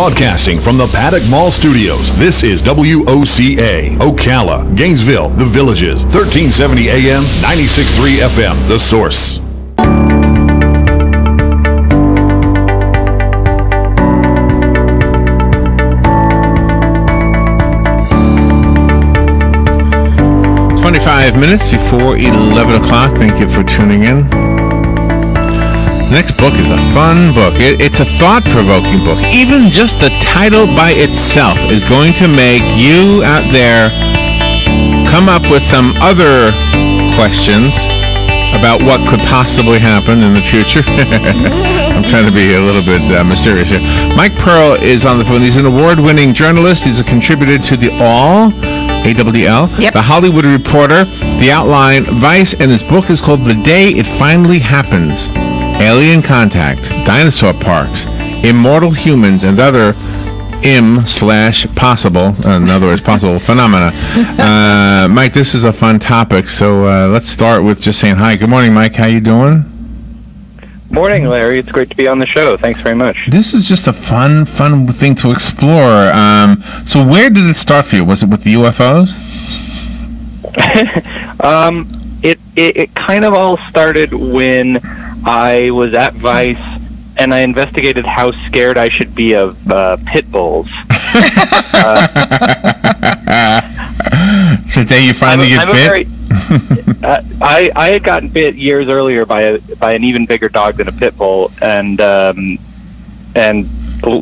Broadcasting from the Paddock Mall Studios, this is WOCA, Ocala, Gainesville, The Villages, 1370 AM, 96.3 FM, The Source. Minutes before 11 o'clock. Thank you for tuning in. The next book is a fun book. It's a thought-provoking book. Even just the title by itself is going to make you out there come up with some other questions about what could possibly happen in the future. I'm trying to be a little bit mysterious here. Mike Pearl is on the phone. He's an award-winning journalist. He's a contributor to The Awl, AWL, yep. The Hollywood Reporter, The Outline, Vice, and his book is called The Day It Finally Happens: Alien Contact, Dinosaur Parks, Immortal Humans, and Other possible, in other words, possible phenomena. Mike, this is a fun topic, so let's start with just saying hi. Good morning, Mike. How you doing? Morning, Larry. It's great to be on the show. Thanks very much. This is just a fun thing to explore. So where did it start for you? Was it with the UFOs? It kind of all started when I was at Vice and I investigated how scared I should be of pit bulls. The day you finally get bit? I had gotten bit years earlier by an even bigger dog than a pit bull, and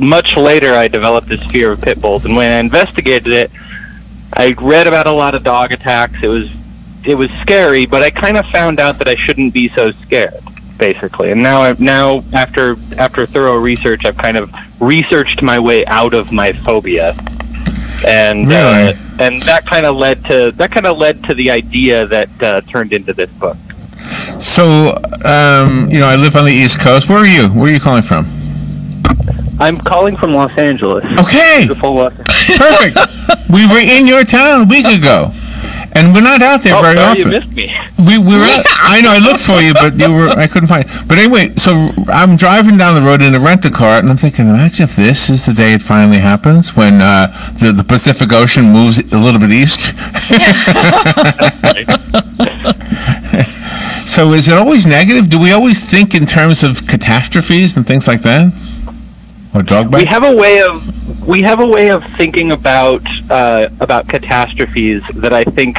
much later I developed this fear of pit bulls. And when I investigated it, I read about a lot of dog attacks. It was scary, but I kind of found out that I shouldn't be so scared, basically. And now after thorough research, I've kind of researched my way out of my phobia. And really? And that kind of led to the idea that turned into this book. So, I live on the East Coast. Where are you? Where are you calling from? I'm calling from Los Angeles. Okay. Beautiful Los Angeles. Perfect. We were in your town a week ago, and we're not out there very often. You missed me. We were out. I know. I looked for you, but I couldn't find you. But anyway, so I'm driving down the road in a rent-a-car, and I'm thinking, imagine if this is the day it finally happens, when the Pacific Ocean moves a little bit east. So is it always negative? Do we always think in terms of catastrophes and things like that? Or dog bites? We have a way of thinking about catastrophes that I think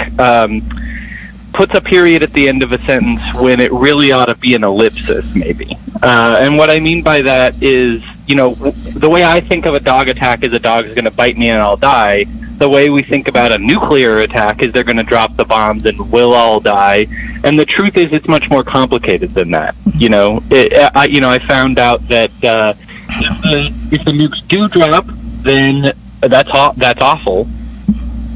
puts a period at the end of a sentence when it really ought to be an ellipsis, maybe. And what I mean by that is, the way I think of a dog attack is a dog is going to bite me and I'll die. The way we think about a nuclear attack is they're going to drop the bombs and we'll all die. And the truth is, it's much more complicated than that. I found out that if the nukes do drop, then that's awful.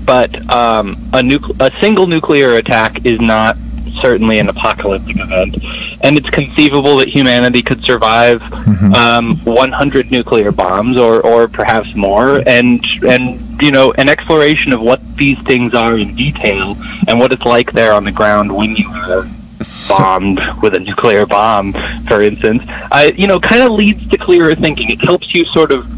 But a single nuclear attack is not certainly an apocalyptic event, and it's conceivable that humanity could survive 100 nuclear bombs or perhaps more, and an exploration of what these things are in detail and what it's like there on the ground when you are bombed with a nuclear bomb, for instance, kind of leads to clearer thinking. It helps you sort of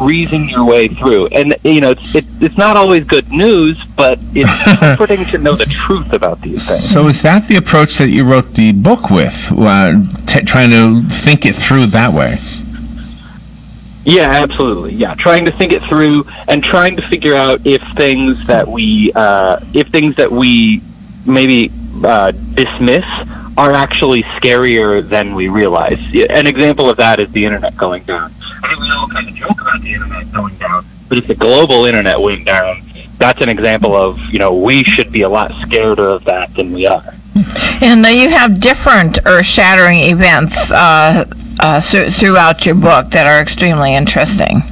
reason your way through, and it's not always good news, but it's comforting to know the truth about these things. So is that the approach that you wrote the book with, trying to think it through that way? Yeah, absolutely. Yeah, trying to think it through and trying to figure out if things that we maybe dismiss are actually scarier than we realize. An example of that is the internet going down. I think we all kind of joke about the internet going down, but if the global internet went down, that's an example of, we should be a lot scarier of that than we are. And you have different earth-shattering events throughout your book that are extremely interesting.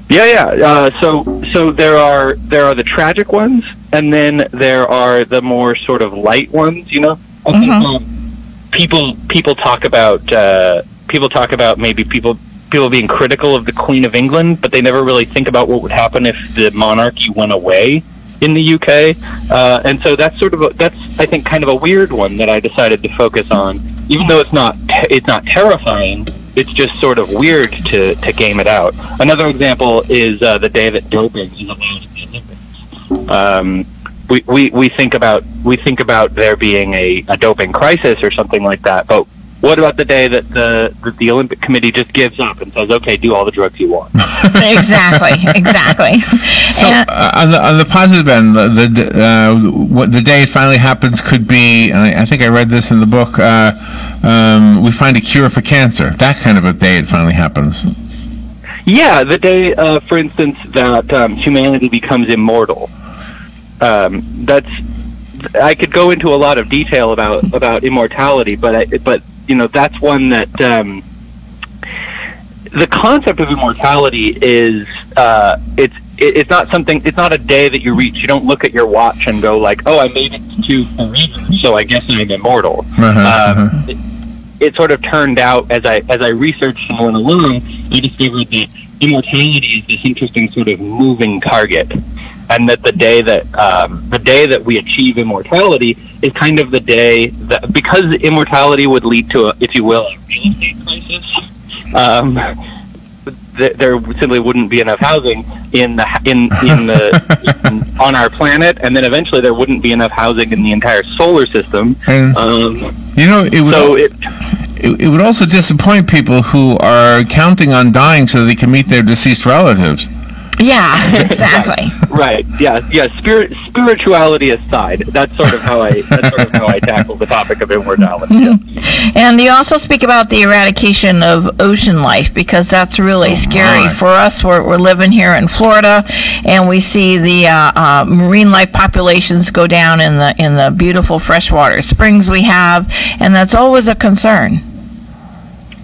Yeah. So there are the tragic ones, and then there are the more sort of light ones. I think people talk about maybe people being critical of the Queen of England, but they never really think about what would happen if the monarchy went away in the UK. And so that's I think kind of a weird one that I decided to focus on, even though it's not terrifying. it's just sort of weird to game it out. Another example is the day that doping is allowed in the Olympics. We think about there being a doping crisis or something like that, but what about the day that the Olympic Committee just gives up and says, "Okay, do all the drugs you want"? Exactly. So on the positive end, the day it finally happens could be, and I think I read this in the book. We find a cure for cancer. That kind of a day it finally happens. Yeah, the day, for instance, that humanity becomes immortal. I could go into a lot of detail about immortality, but that's one that the concept of immortality is it's not something. It's not a day that you reach. You don't look at your watch and go like, "Oh, I made it to forever, so I guess I'm immortal." It sort of turned out as I researched and went along, I discovered that immortality is this interesting sort of moving target, and that the day that we achieve immortality is kind of the day that, because immortality would lead to if you will, a real estate crisis. There simply wouldn't be enough housing on our planet, and then eventually there wouldn't be enough housing in the entire solar system. It would also disappoint people who are counting on dying so they can meet their deceased relatives. Yeah, exactly. Right. Yeah. Spirituality aside, that's sort of how I tackle the topic of immortality. Mm-hmm. And you also speak about the eradication of ocean life, because that's really scary for us. We're living here in Florida, and we see the marine life populations go down in the beautiful freshwater springs we have, and that's always a concern.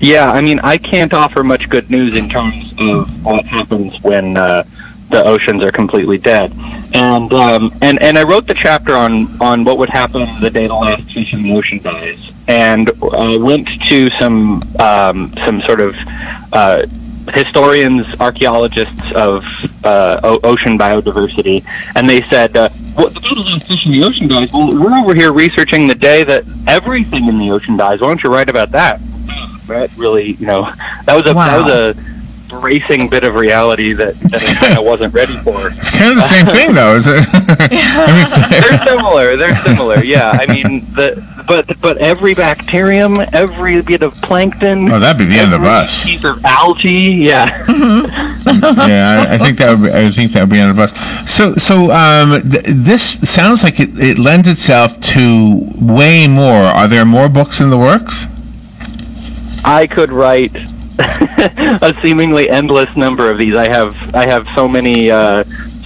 Yeah, I mean, I can't offer much good news in terms of what happens when the oceans are completely dead. And I wrote the chapter on what would happen the day the last fish in the ocean dies, and I went to some sort of historians, archaeologists of ocean biodiversity, and they said, well, the day the last fish in the ocean dies, well, we're over here researching the day that everything in the ocean dies. Why don't you write about that? That really, that was a bracing bit of reality that I kind of wasn't ready for. It's kind of the same thing, though, is it? They're similar. Yeah, I mean, but every bacterium, every bit of plankton. Oh, that'd be the end of us. Piece of algae. Yeah. Yeah, I think that would be the end of us. So this sounds like it lends itself to way more. Are there more books in the works? I could write a seemingly endless number of these. I have so many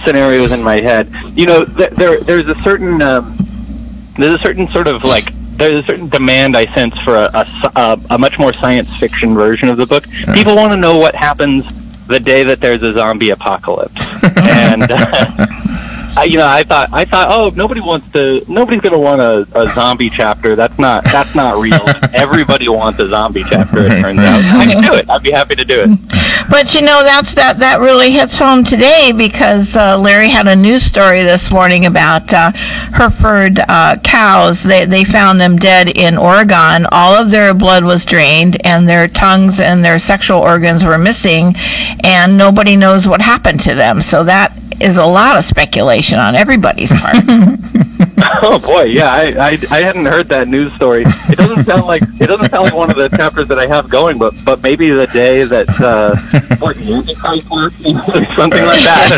scenarios in my head. There's a certain sort of like there's a certain demand I sense for a much more science fiction version of the book. People want to know what happens the day that there's a zombie apocalypse, and I thought, oh, nobody's going to want a zombie chapter. That's not real. Everybody wants a zombie chapter, it turns out. I can do it. I'd be happy to do it. But that really hits home today, because Larry had a news story this morning about Hereford cows. They found them dead in Oregon. All of their blood was drained, and their tongues and their sexual organs were missing, and nobody knows what happened to them. So that is a lot of speculation on everybody's part. Oh boy, yeah, I hadn't heard that news story. It doesn't sound like one of the chapters that I have going, but maybe the day that something like that.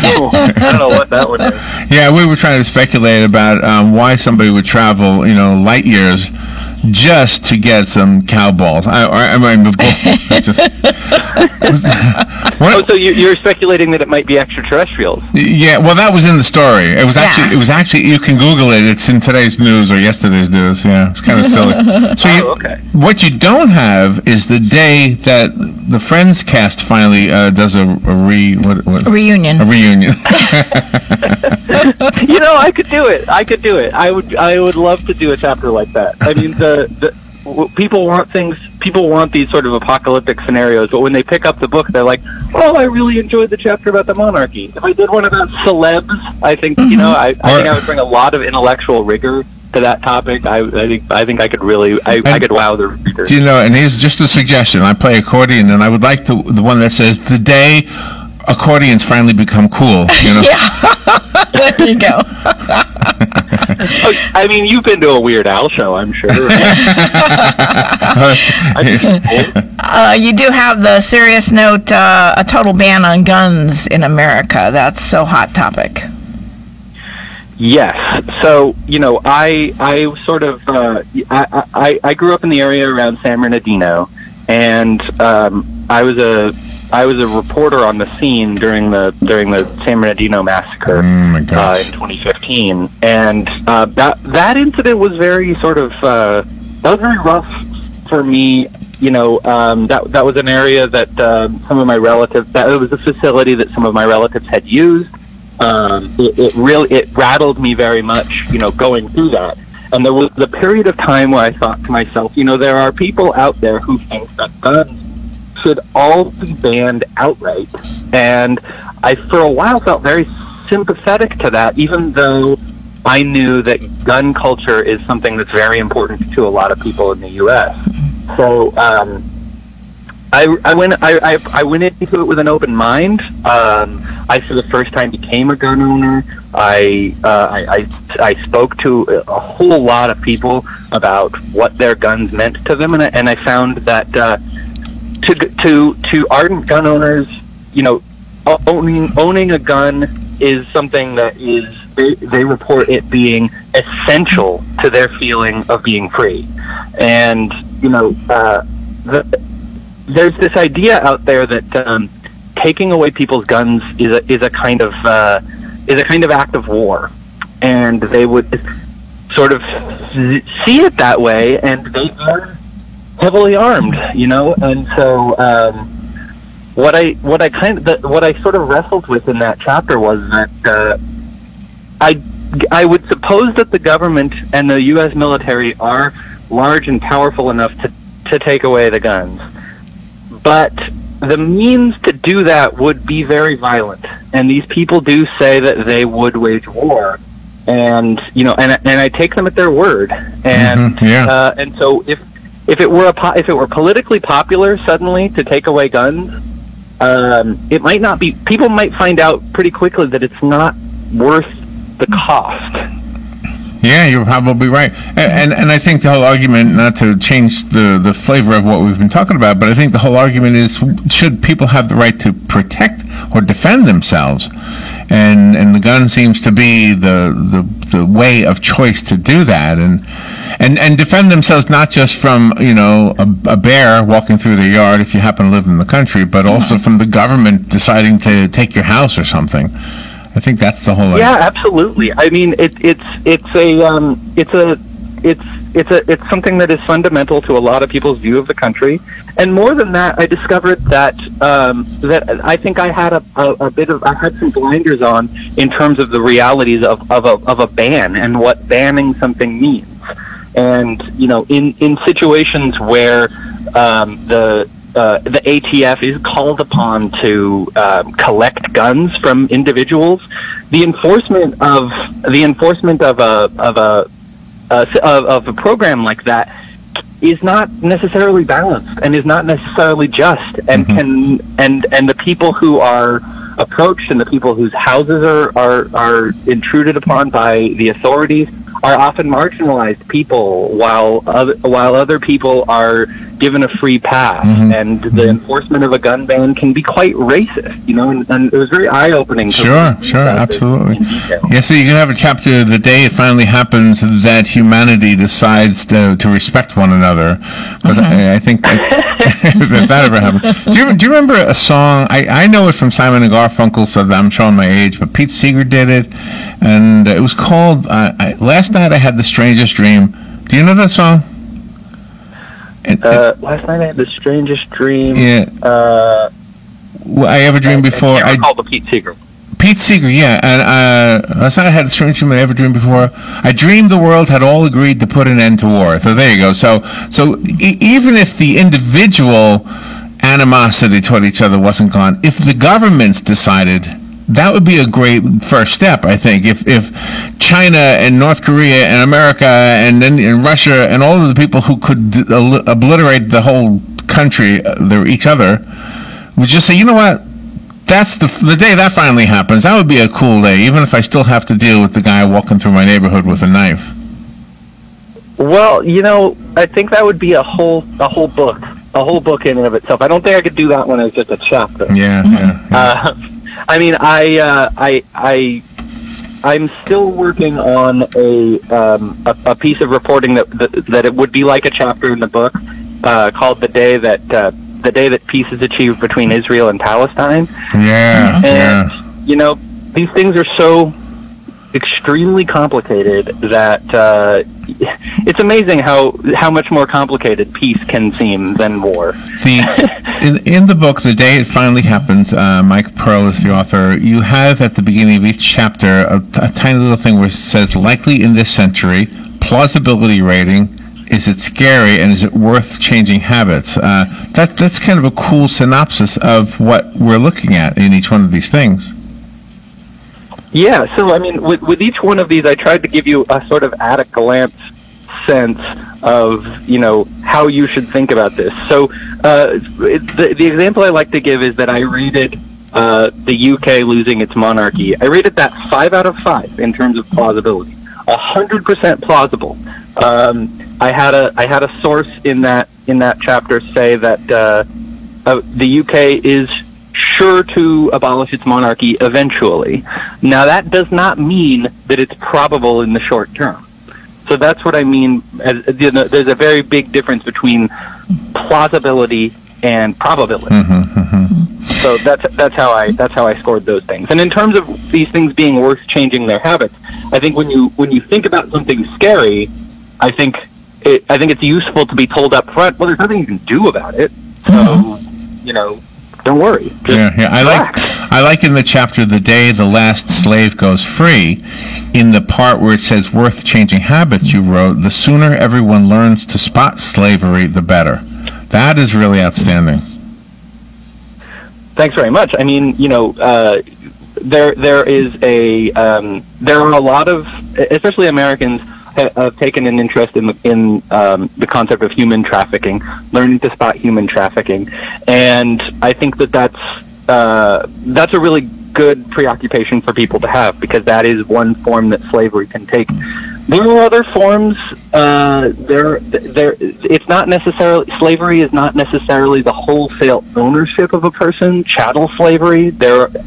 I don't know what that would be. Yeah, we were trying to speculate about why somebody would travel, light years just to get some cow balls. So you're speculating that it might be extraterrestrials? Yeah, well, that was in the story. It was actually. You can Google it. It's in today's news or yesterday's news. Yeah, it's kind of silly. So what you don't have is the day that the Friends cast finally does a reunion. A reunion. I could do it. I would love to do a chapter like that. I mean, people want these sort of apocalyptic scenarios, but when they pick up the book, they're like, "Oh, I really enjoyed the chapter about the monarchy." If I did one about celebs, I think I think I would bring a lot of intellectual rigor that topic, I think I could really I could wow the reader. Do you know? And here's just a suggestion. I play accordion, and I would like the one that says the day accordions finally become cool. You know? Yeah, there you go. I mean, you've been to a Weird Al show, I'm sure. You do have the serious note, a total ban on guns in America. That's so hot topic. Yes. So, I sort of, I grew up in the area around San Bernardino, and I was a reporter on the scene during the San Bernardino massacre in 2015, and that incident was very sort of that was very rough for me. That was an area that some of my relatives, that it was a facility that some of my relatives had used. It rattled me very much, going through that. And there was a period of time where I thought to myself, there are people out there who think that guns should all be banned outright. And I, for a while, felt very sympathetic to that, even though I knew that gun culture is something that's very important to a lot of people in the U.S. So I went into it with an open mind. I, for the first time, became a gun owner. I spoke to a whole lot of people about what their guns meant to them, and I found that to ardent gun owners, owning a gun is something that is they report it being essential to their feeling of being free, and there's this idea out there that taking away people's guns is a kind of act of war, and they would sort of see it that way, and they are heavily armed, and so what I sort of wrestled with in that chapter was that I would suppose that the government and the U.S. military are large and powerful enough to take away the guns, but the means to do that would be very violent, and these people do say that they would wage war, and and I take them at their word, and and so if it were politically popular suddenly to take away guns, it might not be. People might find out pretty quickly that it's not worth the cost. Yeah, you're probably right. And I think the whole argument, not to change the flavor of what we've been talking about, but I think the whole argument is, should people have the right to protect or defend themselves? And the gun seems to be the way of choice to do that, and defend themselves not just from a bear walking through their yard if you happen to live in the country, but also from the government deciding to take your house or something. I think that's the whole idea. Yeah, absolutely. I mean, it's something that is fundamental to a lot of people's view of the country. And more than that, I discovered that I think I had I had some blinders on in terms of the realities of a ban and what banning something means. And in situations where the ATF is called upon to collect guns from individuals, the enforcement of a program like that is not necessarily balanced and is not necessarily just, and and the people who are approached and the people whose houses are intruded upon by the authorities are often marginalized people, while other people are given a free pass, and the enforcement of a gun ban can be quite racist, and it was very eye-opening. Sure, absolutely. Yeah, so you can have a chapter the day it finally happens that humanity decides to respect one another, because I think if that ever happened. Do you remember a song? I know it from Simon and Garfunkel, so I'm showing my age, but Pete Seeger did it, and it was called Last Night I Had the Strangest Dream. Do you know that song? Last night I had the strangest dream. Yeah. I ever dreamed before. I called the Pete Seeger. Pete Seeger, yeah. And last night I had the strangest dream I ever dreamed before. I dreamed the world had all agreed to put an end to war. So there you go. So even if the individual animosity toward each other wasn't gone, if the governments decided that would be a great first step, I think. If China and North Korea and America and then in Russia and all of the people who could obliterate the whole country, each other, would just say, you know what, that's the day that finally happens. That would be a cool day, even if I still have to deal with the guy walking through my neighborhood with a knife. Well, I think that would be a whole book in and of itself. I don't think I could do that one as just a chapter. Yeah. I mean, I'm still working on a piece of reporting that it would be like a chapter in the book, called the day that peace is achieved between Israel and Palestine. Yeah. And these things are so extremely complicated that it's amazing how much more complicated peace can seem than war. In the book, The Day It Finally Happens, Mike Pearl is the author. You have at the beginning of each chapter a tiny little thing where it says, likely in this century, plausibility rating, is it scary, and is it worth changing habits? That's kind of a cool synopsis of what we're looking at in each one of these things. Yeah, so I mean, with each one of these, I tried to give you a sort of at a glance sense of how you should think about this. So the example I like to give is that I rated the UK losing its monarchy. I rated that 5 out of 5 in terms of plausibility, 100% plausible. I had a source in that chapter say that the UK is sure to abolish its monarchy eventually. Now, that does not mean that it's probable in the short term. So that's what I mean. There's a very big difference between plausibility and probability. So that's how I scored those things. And in terms of these things being worth changing their habits, I think when you think about something scary, I think it's useful to be told up front, well, there's nothing you can do about it. So don't worry. I like in the chapter, The Day the Last Slave Goes Free, in the part where it says worth changing habits, you wrote, the sooner everyone learns to spot slavery, the better. That is really outstanding. Thanks very much. I mean, there are a lot of, especially Americans, have taken an interest in the concept of human trafficking, learning to spot human trafficking, and I think that's a really good preoccupation for people to have, because that is one form that slavery can take. There are other forms. It's not necessarily, slavery is not necessarily the wholesale ownership of a person. Chattel slavery.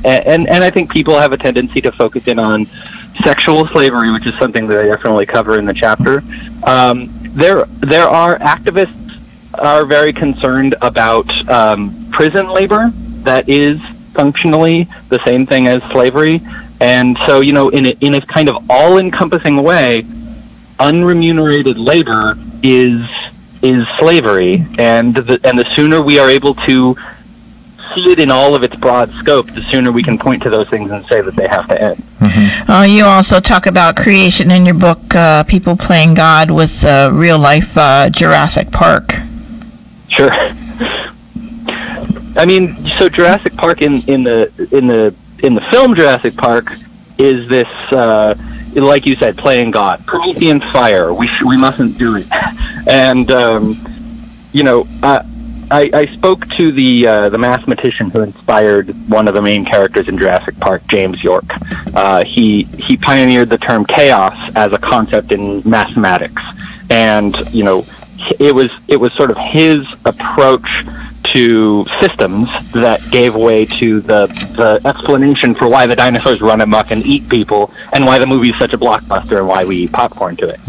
And I think people have a tendency to focus in on sexual slavery, which is something that I definitely cover in the chapter. There are activists are very concerned about prison labor that is functionally the same thing as slavery, and so in a kind of all-encompassing way, unremunerated labor is slavery, and the sooner we are able to see it in all of its broad scope, the sooner we can point to those things and say that they have to end. You also talk about creation in your book, people playing God with real-life Jurassic Park. Sure. I mean, so Jurassic Park in the film Jurassic Park is this, like you said, playing God, Promethean fire. We mustn't do it. And I spoke to the mathematician who inspired one of the main characters in Jurassic Park, James York. He pioneered the term chaos as a concept in mathematics, and it was sort of his approach to systems that gave way to the explanation for why the dinosaurs run amok and eat people, and why the movie is such a blockbuster, and why we eat popcorn to it.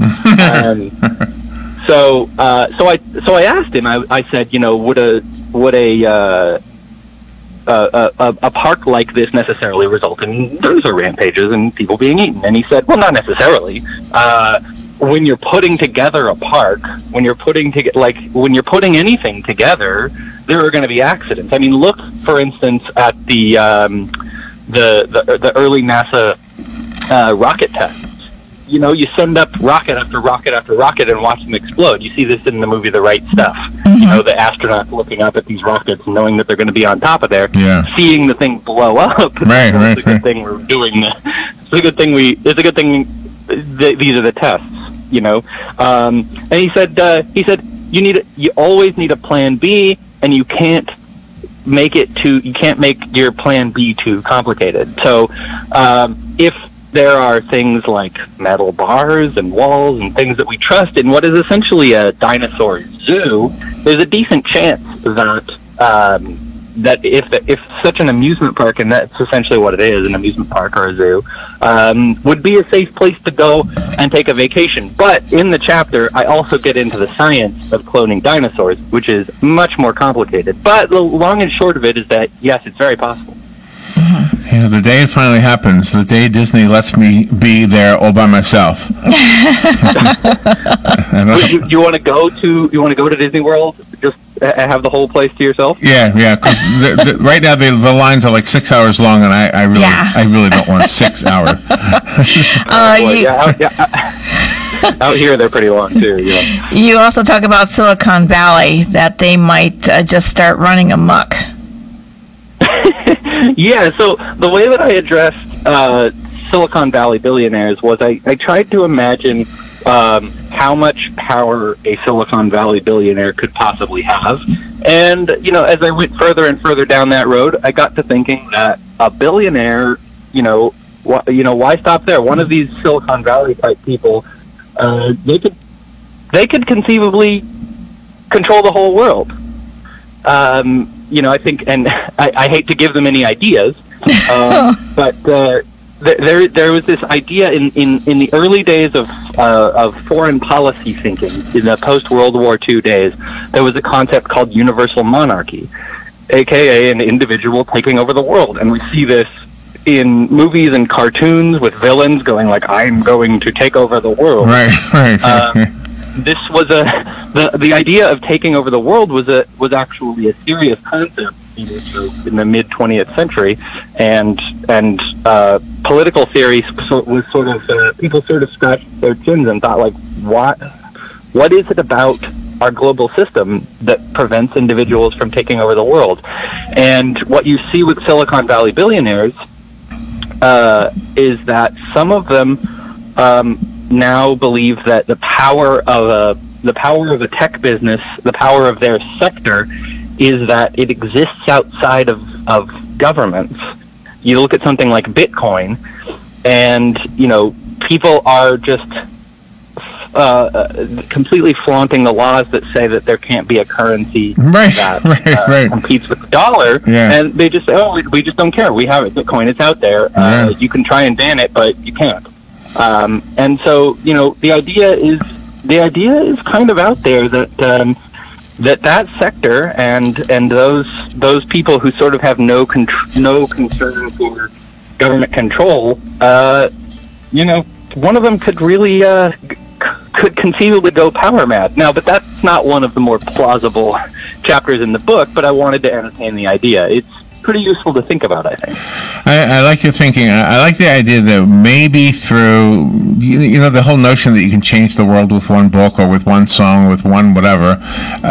So I asked him. I said, would a park like this necessarily result in dinosaur rampages and people being eaten? And he said, well, not necessarily. When you're putting together a park, when you're putting anything together, there are going to be accidents. I mean, look, for instance, at the early NASA rocket tests. you send up rocket after rocket after rocket and watch them explode. You see this in the movie The Right Stuff. The astronauts looking up at these rockets, knowing that they're going to be on top of there, seeing the thing blow up. It's a good thing we're doing this. It's a good thing these are the tests, And he said, you always need a plan B, and you can't make your plan B too complicated. So, if there are things like metal bars and walls and things that we trust in what is essentially a dinosaur zoo, there's a decent chance that if such an amusement park, and that's essentially what it is, an amusement park or a zoo, would be a safe place to go and take a vacation. But in the chapter, I also get into the science of cloning dinosaurs, which is much more complicated. But the long and short of it is that, yes, it's very possible. Yeah, the day it finally happens, the day Disney lets me be there all by myself. You want to go to Disney World? Just have the whole place to yourself? Yeah, because right now the lines are like 6 hours long, and I really don't want 6 hours. Out here they're pretty long too. Yeah. You also talk about Silicon Valley, that they might just start running amok. Yeah, so the way that I addressed Silicon Valley billionaires was I tried to imagine how much power a Silicon Valley billionaire could possibly have. And, as I went further and further down that road, I got to thinking that a billionaire, why stop there? One of these Silicon Valley type people, they could conceivably control the whole world. I think, and I hate to give them any ideas, but there was this idea in the early days of foreign policy thinking, in the post-World War II days. There was a concept called universal monarchy, aka an individual taking over the world, and we see this in movies and cartoons with villains going like, "I'm going to take over the world." Right. This was the idea of taking over the world was actually a serious concept in the mid 20th century, and political theory was sort of people sort of scratched their chins and thought, like, what is it about our global system that prevents individuals from taking over the world? And what you see with Silicon Valley billionaires is that some of them now believe that the power of a tech business, the power of their sector, is that it exists outside of governments. You look at something like Bitcoin, and people are just completely flaunting the laws that say that there can't be a currency that competes with the dollar, and they just say, "Oh, we just don't care. We have it. Bitcoin. It's out there. You can try and ban it, but you can't." And so, the idea is kind of out there that sector and those people who sort of have no concern for government control, one of them could really could conceivably go power mad. Now, but that's not one of the more plausible chapters in the book. But I wanted to entertain the idea. It's pretty useful to think about, I think. I like your thinking. I like the idea that maybe through, the whole notion that you can change the world with one book or with one song, with one whatever,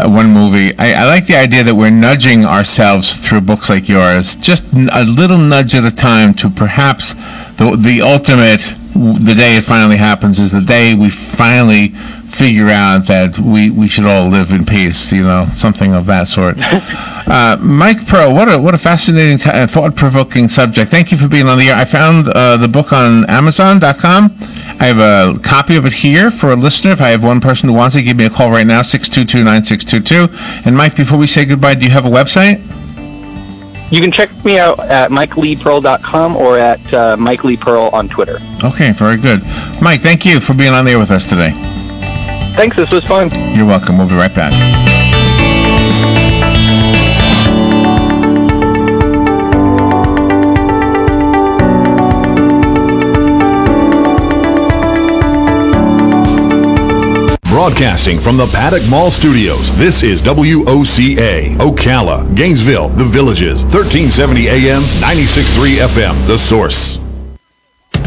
one movie. I like the idea that we're nudging ourselves through books like yours, just a little nudge at a time, to perhaps the ultimate, the day it finally happens, is the day we finally figure out that we should all live in peace, something of that sort. Mike Pearl, what a fascinating, thought-provoking subject. Thank you for being on the air. I found the book on Amazon.com. I have a copy of it here for a listener. If I have one person who wants it, give me a call right now, 622-9622. And Mike, before we say goodbye, do you have a website? You can check me out at MikeLeePearl.com or at Mike Lee Pearl on Twitter. Okay, very good. Mike, thank you for being on the air with us today. Thanks, this was fun. You're welcome. We'll be right back. Broadcasting from the Paddock Mall Studios, this is WOCA, Ocala, Gainesville, The Villages, 1370 AM, 96.3 FM, The Source.